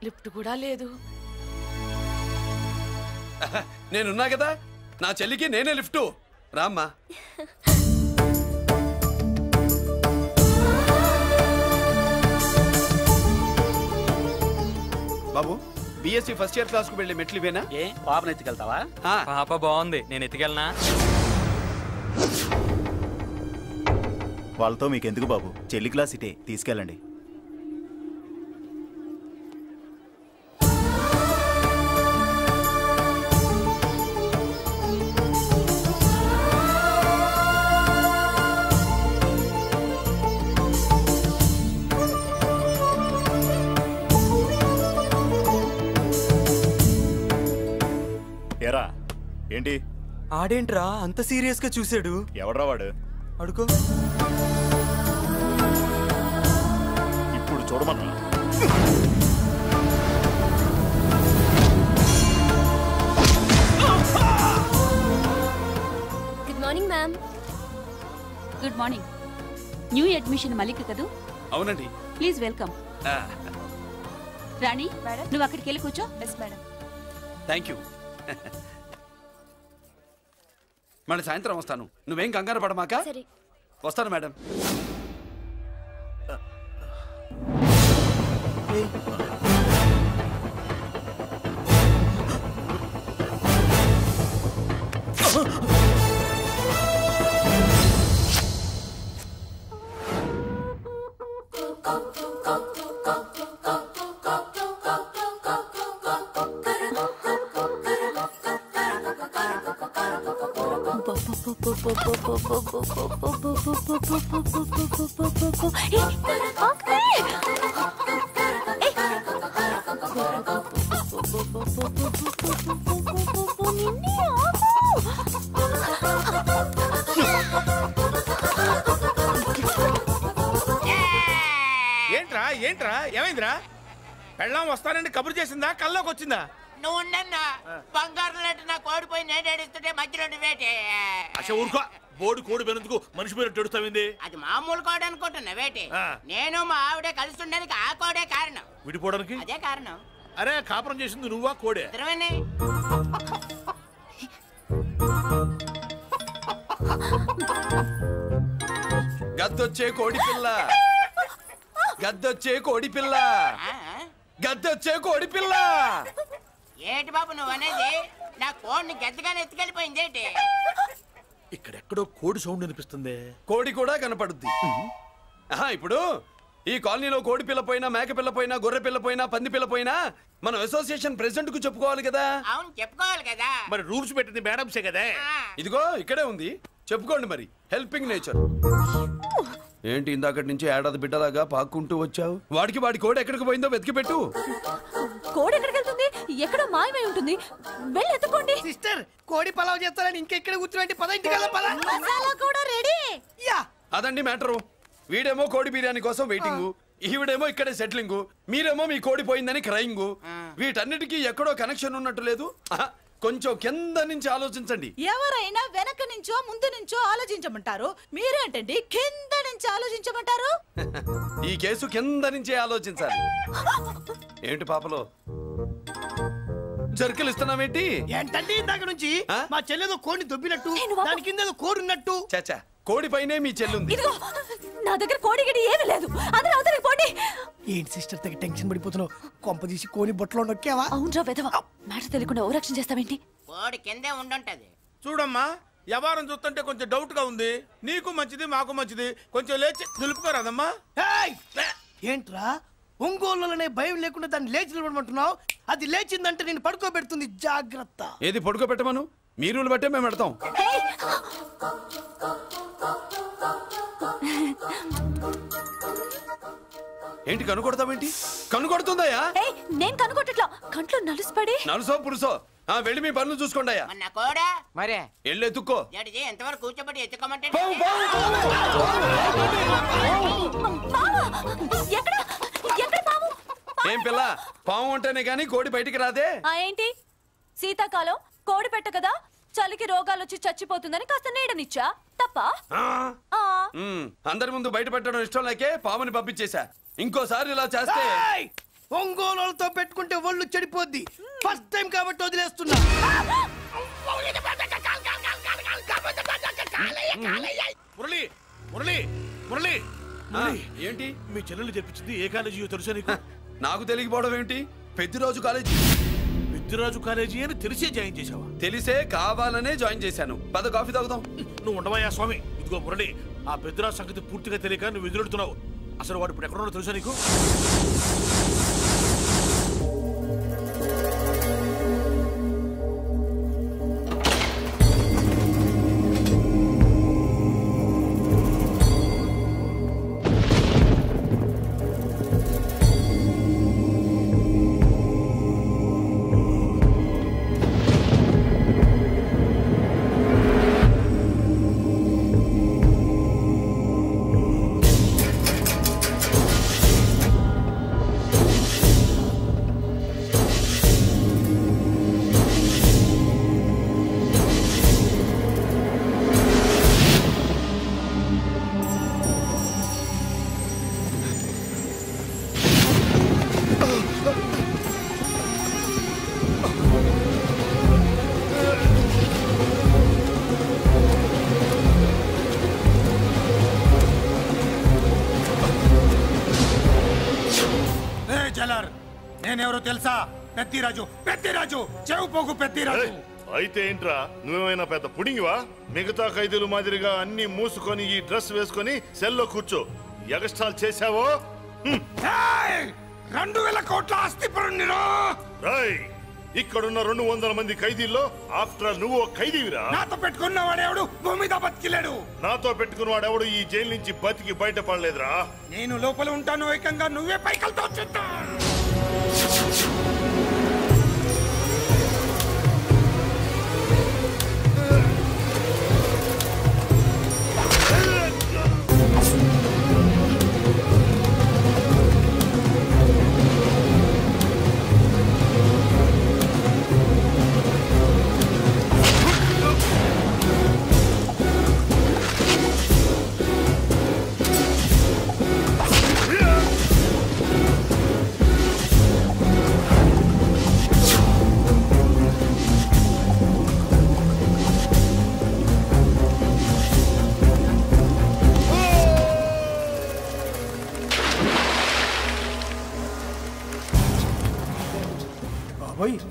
lift కూడా లేదు. నేనున్నా కదా, నా చెల్లికి నేనే లిఫ్ట్. రామ్మా. బాబు, బిఎస్సి ఫస్ట్ ఇయర్ క్లాస్ కు వెళ్ళి మెట్లు ఇవేనా? ఏ పాపను ఎత్తుకెళ్తావా? పాప బాగుంది, నేను ఎత్తుకెళ్ళనా? వాళ్ళతో మీకెందుకు బాబు, చెల్లి క్లాస్ ఇటే, తీసుకెళ్ళండి. ఏంటి ఆడేంట్రా అంత సీరియస్ గా చూసాడు? ఎవడ్రా వాడు? అడుకో. ఇప్పుడు చూడమన్నా. Good morning ma'am. Good morning. New admission Malik కదూ? అవునండి. Please welcome. రాణి నువ్వు అక్కడికి వెళ్ళి కూర్చో. Yes madam. Thank you. మళ్ళీ సాయంత్రం వస్తాను. నువ్వేం కంగారు పడమాక. వస్తాను మేడం. ఏంట్రా ఏంట్రా ఏమైందిరా? పెళ్ళాం వస్తానండి కబురు చేసిందా కల్లోకి వచ్చిందా? నువ్వు ఉండన్నా బంగారం లాంటి నా కోడిపోయి నేను ఏడుస్తుంటే మధ్యలో నువ్వేటే. అసలు ఊరుకో. బోర్డు కోడి పెనందుకు మనిషి మీద తెడుస్తావింది. అది మామూలు కోడి అనుకుంటున్నా వేటి. నేను మా ఆవిడే కలిసి ఉండడానికి ఆ కోడే కారణం. విడిపోవడానికి అదే కారణం. అరే కాపురం చేసింది నువ్వా కోడే? ఇద్దరమేనే. గద్దొచ్చే కోడి పిల్ల, గద్దొచ్చే కోడి పిల్ల, గద్దొచ్చే కోడి పిల్ల. ఏటి బాబు నువ్వు అనేది? నా కోడిని గద్దగానే ఎత్తుకెళ్ళిపోయింది ఏంటి? ఇక్కడెక్కడో కోడి సౌండ్ అనిపిస్తుంది. కోడి కూడా కనపడుద్ది. ఇప్పుడు ఈ కాలనీలో కోడి పిల్ల పోయినా, మేక పిల్ల పోయినా, గొర్రె పిల్ల పోయినా, పంది పిల్ల పోయినా మనం అసోసియేషన్ ప్రెసిడెంట్ కు చెప్పుకోవాలి కదా. అవును చెప్పుకోవాలి కదా. మరి రూల్స్ పెట్టింది మేడమ్సే కదా. ఇదిగో ఇక్కడే ఉంది, చెప్పుకోండి మరి. Helping nature. ఏంటి ఇందాకటి నుంచి ఏడాది బిడ్డలాగా పాక్కుంటూ వచ్చావు? వాడికి వాడి కోడి ఎక్కడికి పోయిందో వెతికి పెట్టు. కోడి ఎక్కడికి వెళ్తుంది? ఎక్కడో మాయమై ఉంటుంది. వెళ్ళి ఎత్తుకోండి. సిస్టర్ కోడి పలావ్ చేస్తారని ఇంకెక్కడ కూర్చోండి. పద ఇంటికి వెళ్దాం. పద. మసాలా కూడా రెడీ. యా అదండి మ్యాటరు. వీడేమో కోడి బిర్యానీ కోసం వెయిటింగ్, ఈవిడేమో ఇక్కడే సెటిలింగ్, మీరేమో మీ కోడి పోయిందని క్రయింగ్. వీటన్నిటికీ ఎక్కడో కనెక్షన్ ఉన్నట్టు లేదు. కొంచెం కింద నుంచి ఆలోచించండి. ఎవరైనా వెనక నుంచో ముందు నుంచో ఆలోచించమంటారు, మీరేంటండి కింద నుంచి ఆలోచించమంటారు? ఈ కేసు కింద నుంచే ఆలోచించాలి. ఏంటి పాపలో జర్కలు ఇస్తున్నావేంటి? ఏంటండి ఇందాక నుంచి మా చెల్లెదో కోడిని దొబ్బినట్టు, దాని కింద కోడి ఉన్నట్టు. చాచా కోడి పైనే మీ చెల్లుంది. నా దగ్గర కోడి గిడి ఏమీ లేదు. అందరూ అవతలికి పోండి. ఏంటి సిస్టర్ తెగ టెన్షన్ పడిపోతున్నావు? కొంప తీసి కోని బొట్టలో నొక్కావా? అవునరా వెధవ. మ్యాటర్ తెలియకుండా ఓ రక్షణ చేస్తావేంటి? కోడి కిందే ఉండుంటది. చూడమ్మా, వ్యవహారం చూస్తుంటే కొంచెం డౌట్ గా ఉంది. నీకు మంచిది మాకు మంచిది, కొంచెం లేచి నిలుపుకోరాదమ్మా. ఏంట్రా ఒంగోలులోనే భయం లేకుండా దాన్ని లేచి నిలబడమంటున్నావు? అది లేచిందంటే నేను పడుకోబెడుతుంది. జాగ్రత్త. ఏది పడుకోబెట్టమను? మీ రూల్ బట్టే మేము పెడతాం. ఏంటి కనుకొడతావేంటి? కనుకొడుతుందయ్యా? నేను కనుకొట్టట్లా, కంట్లో నలుసుపడి. నలుసో పురుసో వెళ్ళి మీ పనులు చూసుకోండి. మరే వెళ్ళి ఎత్తుక్కో. ఎంతవరకు కూర్చోబెట్టి ఎత్తుకోమంటే ఏం పిల్ల, పాము ఉంటేనే గాని కోడి బయటికి రాదే. ఏంటి శీతాకాలం కోడి పెట్ట కదా, చలికి రోగాలు వచ్చి చచ్చిపోతుందని కాస్త నీడనిచ్చా. తప్ప? అందరి ముందు బయట పెట్టడం ఇష్టం లేకే పాముని పంపించేశా. ఇంకోసారి ఇలా చేస్తే ఒంగోలుతో పెట్టుకుంటే ఒళ్ళు చెడిపోద్ది. ఫస్ట్ టైం కాబట్టి వదిలేస్తున్నా. మురళి మురళి మురళి ఏంటి మీ చెల్లెలు చెప్పించింది ఏ కాలేజీ తెలుసా నీకు? నాకు తెలియకపోవడం ఏంటి? పెద్దిరాజు కాలేజీ. పెద్దిరాజు కాలేజీ అని తెలిసే జాయిన్ చేసావా? తెలిసే కావాలనే జాయిన్ చేశాను. పద కాఫీ తాగుదాం. నువ్వు ఉండవయ్యా స్వామి. ఇదిగో మురళి, ఆ పెద్దిరాజు సంగతి పూర్తిగా తెలియక నువ్వు ఎదురెడుతున్నావు. అసలు వాడు ఇప్పుడు ఎక్కడున్నాడో తెలుసా నీకు? ఎవరో తెలుసా? పెద్దిరాజు, పెద్దిరాజు, చెవు పోగు పెద్దిరాజు. అయితే ఏంట్రా, నువ్వేమైనా పెద్ద పుడింగివా? మిగతా ఖైదీలు మాదిరిగా అన్ని మూసుకొని ఈ డ్రెస్ వేసుకొని సెల్లో కూర్చో. ఎగస్ట్రాల్ చేశావో 2000 కోట్ల ఆస్తి పరుణ్ణిరో. ఇక్కడున్న 200 మంది ఖైదీల్లో ఆఫ్టర్ నువ్వు ఖైదీవిరా. నాతో పెట్టుకున్నవాడెవడు భూమి మీద బతికిలేడు. నాతో పెట్టుకున్నవాడెవడు ఈ జైలు నుంచి బతికి బయటపడలేదురా. నేను లోపల ఉంటాను, ఏకంగా నువ్వే పైకలతో చూద్దా.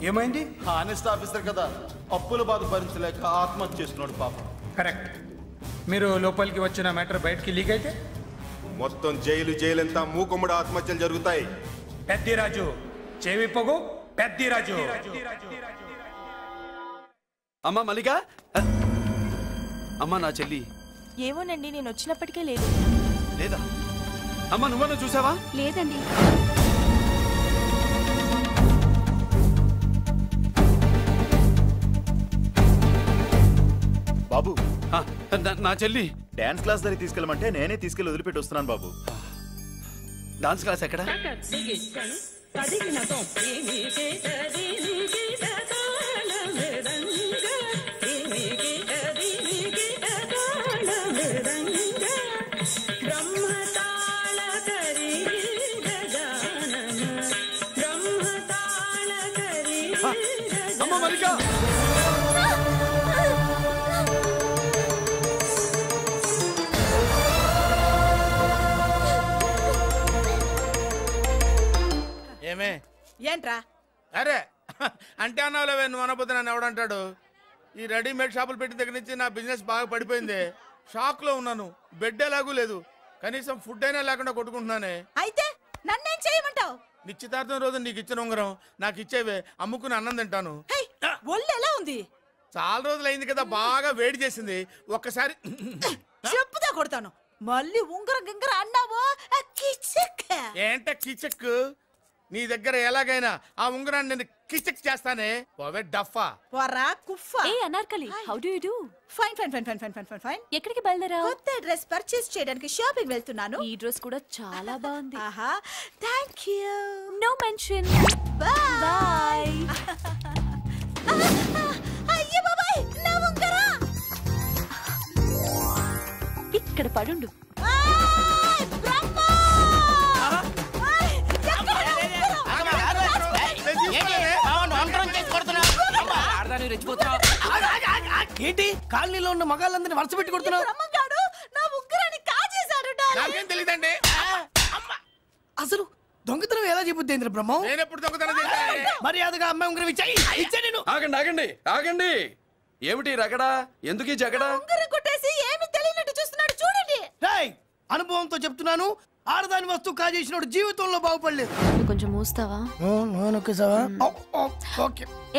ఏమైంది? హానెస్ట్ ఆఫీసర్ కదా, అప్పుల బాధ భరించలేక ఆత్మహత్య చేస్తున్నాడు పాపం. కరెక్ట్. మీరు లోపలికి వచ్చిన మ్యాటర్ బయటికి లీక్ అయితే మొత్తం జైలు అంతా మూకుమ్మడి ఆత్మహత్యలు జరుగుతాయి. పెద్దిరాజు, చెవి పొగు పెద్దిరాజు. అమ్మా మల్లిక, అమ్మా నా చెల్లి. ఏమోనండి, నేను వచ్చినప్పటికే లేదు. లేదా? అమ్మా నువ్వన్నా చూసావా? లేదండి. బాబు, నా చెల్లి డాన్స్ క్లాస్ దగ్గర తీసుకెళ్ళమంటే నేనే తీసుకెళ్ళి వదిలిపెట్టి వస్తున్నాను బాబు. డాన్స్ క్లాస్ ఎక్కడ? అమ్మ మల్లిక, ఏమే ఏంట్రా? అరే అంటే అన్నావులేవే, నువ్వు అనబోతే నన్ను ఎవడంటాడు? ఈ రెడీమేడ్ షాపులు పెట్టిన దగ్గర నుంచి నా బిజినెస్ బాగా పడిపోయింది. షాక్ లో ఉన్నాను, బెడ్ ఎలాగూ లేదు, కనీసం ఫుడ్ అయినా లేకుండా కొట్టుకుంటున్నానే. అయితే నన్నేం చేయమంటావు? నిశ్చితార్థం రోజు నీకు ఇచ్చిన ఉంగరం నాకు ఇచ్చేవే, అమ్ముకుని అన్నం తింటాను. ఒళ్ళు ఎలా ఉంది? చాలా రోజులు అయింది కదా, బాగా వేడి చేసింది. ఒక్కసారి చెప్పుదా కొడతాను. మళ్ళీ ఉంగరం గింగర అన్నావో ఏంట కిచక్? నీ దగ్గర ఎలాగైనా ఆ ఉంగరాన్ని నేను కిచక్ చేస్తానే. పోవే డఫా. పోరా కుఫా. ఏ Anarkali, how do you do? Fine fine fine fine fine fine fine. ఎక్కడికి బయలుదేరావు? కొత్త డ్రెస్ పర్చేస్ చేయడానికి షాపింగ్ వెళ్తున్నాను. ఈ డ్రెస్ కూడా చాలా బాగుంది. ఆహా, థాంక్యూ. No mention. బై. అయ్యో బాబాయ్, నా ఉంగరా ఇక్కడ పడుండు. ఏంటి కాలనీలో ఉన్న మగాళ్ళందరినీ వరుస పెట్టి కొడుతున్నావు? నా ఉంగరాన్ని కాజేశాడు. నాకేం తెలియదండి. అసలు దొంగతనం ఎలా చెబుద్ది బ్రహ్మం? నేను ఎప్పుడు దొంగతనం చేశాను? మర్యాదగా అమ్మాయి ఉంగరం ఇచ్చా. నేను ఆగండి ఆగండి ఆగండి. ఏమిటి రగడా? ఎందుకు జగడా? ఉంగరం కొట్టేసి ఏమీ తెలియనట్టు చూస్తున్నాడు, చూడండి. రేయ్, అనుభవంతో చెప్తున్నాను, ఆడదాని వస్తువు కాజేసినోడు జీవితంలో బాగుపడలేదు. కొంచెం మూస్తావా?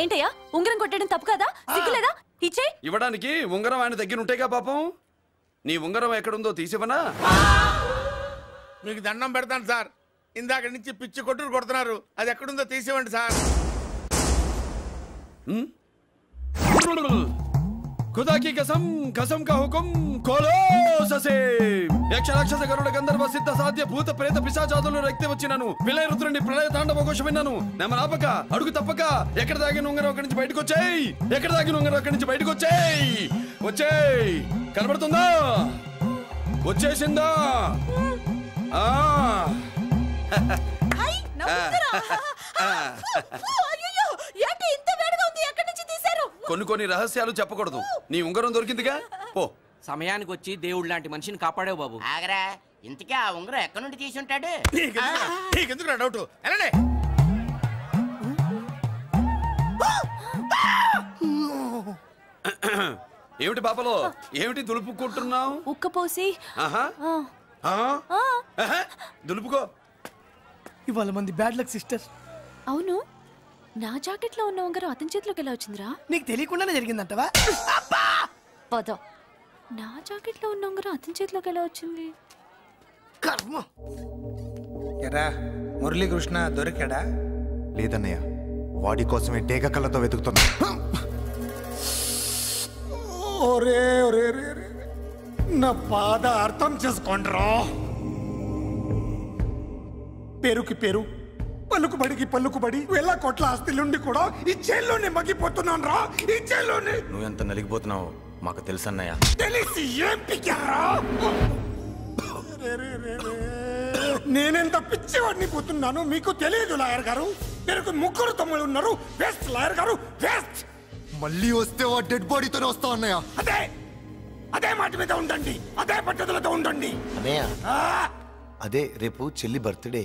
ఏంటయ్యా, ఉంగరం కొట్టడం తప్పు కదా? సిగ్గులేదా? ఇచ్చే. ఇవ్వడానికి ఉంగరం ఆయన దగ్గర ఉంటేగా పాపం. నీ ఉంగరం ఎక్కడుందో తీసివనా? మీకు దండం పెడతాను సార్, ఇందాక నుంచి పిచ్చి కొట్టుడు కొడుతున్నారు, అది ఎక్కడుందో తీసివ్వండి సార్. खुदा की कसम, कसम का हुकुम, खोलो ससे. యక్ష రాక్షస గరుడ గంధర్వ సిద్ధ సాధ్య భూత ప్రేత పిశాచాదులు రక్తి వచ్చినాను. విలయ రుద్రుని ప్రళయ తాండవ ఘోష విన్నాను. నెమలాపక అడుగు తప్పక ఎక్కడ దాగిన ఉంగరం అక్కడి నుంచి బయటకు వచ్చేయ్. ఎక్కడ దాగిన ఉంగరం అక్కడి నుంచి బయటకు వచ్చేయ్. వచ్చేయ్. కనబడుతుందా? వచ్చేసిందా? కొన్ని రహస్యాలు చెప్పకూడదు. నీ ఉంగరం దొరికిందిగా, పో. సమయానికి వచ్చి దేవుడు లాంటి మనిషిని కాపాడావు బాబు. ఆగరా, ఇంతకీ ఆ ఉంగరం ఎక్కడి నుండి తీసి ఉంటాడు? నీకెందుకు డౌట్? ఏమిటి పాపలో ఏమిటి దులుపుకుంటున్నావు? ఉక్కపోసి దులుపుకో. ఇవాళ మంది బ్యాడ్ లక్ సిస్టర్. అవును, నా జాకెట్ లో ఉన్న ఉంగరం అతని చేతిలోకి ఎలా వచ్చిందిరా? నీకు తెలియకుండానే జరిగిందంటవా? పద. నా జాకెట్ లో ఉన్న ఉంగరం అతని చేతిలోకి ఎలా వచ్చింది? కర్మ. ఎరా మురళీకృష్ణ దొరికాడా? లేదన్నయ్య, వాడి కోసమే డేగ కళ్ళతో వెతుకుతున్నా. ఒరే ఒరే నా బాధ అర్థం చేసుకోండిరా. పేరుకి పేరు, పలుకుబడికి పలుకుబడి వేల కోట్ల ఆస్తిలుండి కూడా ఈ జైల్లోనే మగ్గిపోతున్నాను రా. ఈ జైల్లోనే. నువ్వెంత నలిగిపోతున్నావు మాకు తెలుసన్నయ్య. తెలిసి ఏం పిక్కారా? నేనెంత పిచ్చివాడిని పోతున్నాను మీకు తెలియదు లాయర్ గారు. మీరు ముగ్గురు తమ్ముళ్ళు ఉన్నారు. వేస్ట్ లాయర్ గారు, వేస్ట్. మళ్ళీ వస్తే ఆ డెడ్ బాడీతోనే వస్తావు అన్నయ్య. అదే మాట మీద ఉండండి, అదే పద్ధతులతో ఉండండి అన్నయ్య. అదే రేపు చెల్లి బర్త్డే.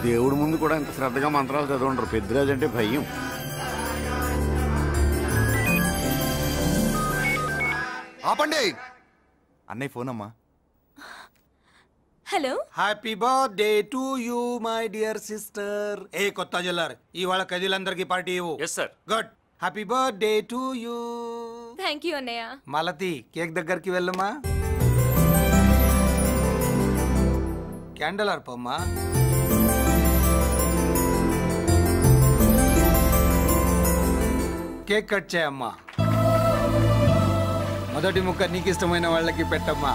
దేవుడి ముందు కూడా ఇంత శ్రద్ధగా మంత్రాలు చదవంటారు. పెద్దరాజు అంటే భయం. ఆపండి. అన్నయ్య ఫోన్ అమ్మా. Hello. Happy birthday to you my dear sister. ఏ కొత్త జిల్లార్ ఇవాళ కదిలందరికీ పార్టీ ఇవ్వు. Yes sir. Good. Happy birthday to you. Thank you అన్నయ్య. మాలతి కేక్ దగ్గరికి వెళ్ళమ్మా. క్యాండల్ ఆర్పమ్మా. కేక్ కట్ చేయమ్మా. మొదటి ముక్క నీకు ఇష్టమైన వాళ్ళకి పెట్టమ్మా.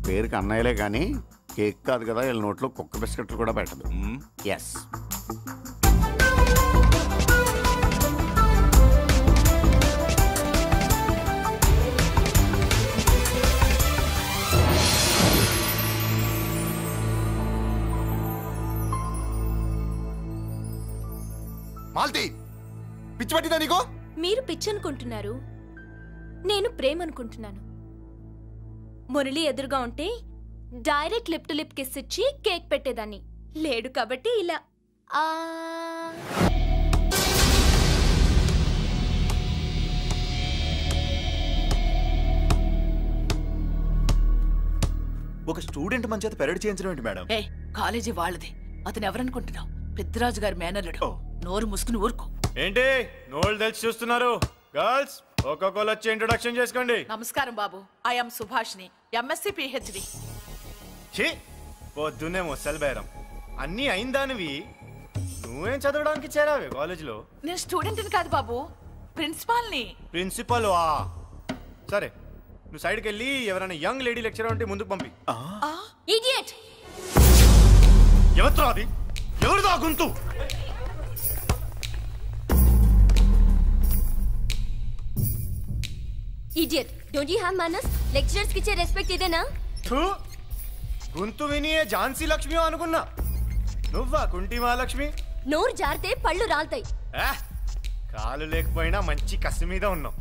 పేరుకి అన్నయ్యలే కానీ కేక్ కాదు కదా, వీళ్ళ నోట్లో కుక్క బిస్కెట్లు కూడా పెట్టదు. ఎస్. మాల్తి, పిచ్చి పట్టిందా నీకు? మీరు పిచ్చి అనుకుంటున్నారు, నేను ప్రేమ అనుకుంటున్నాను. మురళి ఎదురుగా ఉంటే direct lip to lip kiss ఇచ్చి కేక్ పెట్టేదాన్ని. లేడు కాబట్టి ఇలా. ఒక స్టూడెంట్ మన చేత పెరడ్ చేయించడం ఏంటి మేడం? ఏ కాలేజీ వాళ్ళది, అతను ఎవరనుకుంటున్నావు? పెద్దరాజు గారి మేనల్లుడు. నోరు ముసుకుని ఊరుకో. ఏంటి నోళ్ళు తెలిసి చూస్తున్నారు? గర్ల్స్ ఒక్కొక్కరు వచ్చి ఇంట్రొడక్షన్ చేసుకోండి. నమస్కారం బాబు, ఐఎమ్ సుభాష్ని, ఎంఎస్సి పిహెచ్డి. పొద్దున్నే ముసలి బేరం అన్నీ అయిందానివి. నువ్వేం చదవడానికి చేరావే కాలేజీలో? నేను స్టూడెంట్ని కాదు బాబు, ప్రిన్సిపాల్ని. ప్రిన్సిపల్ వా? సరే, నువ్వు సైడ్కి వెళ్ళి ఎవరైనా యంగ్ లేడీ లెక్చరర్ ఉంటే ముందుకు పంపి. ఇడియట్! ఎవరితో అది? ఎవరిదో ఆ గొంతు? ఇడియట్! డోంట్ యు హావ్ మనస్? లెక్చరర్స్ కి ఇచ్చే రెస్పెక్ట్ ఇదేనా? గొంతు విని ఝాన్సీ లక్ష్మి అనుకున్నా. నువ్వా కుంటి మహాలక్ష్మి? నోరు జారితే పళ్ళు రాల్తాయి. కాలు లేకపోయినా మంచి కసి మీద ఉన్నావు.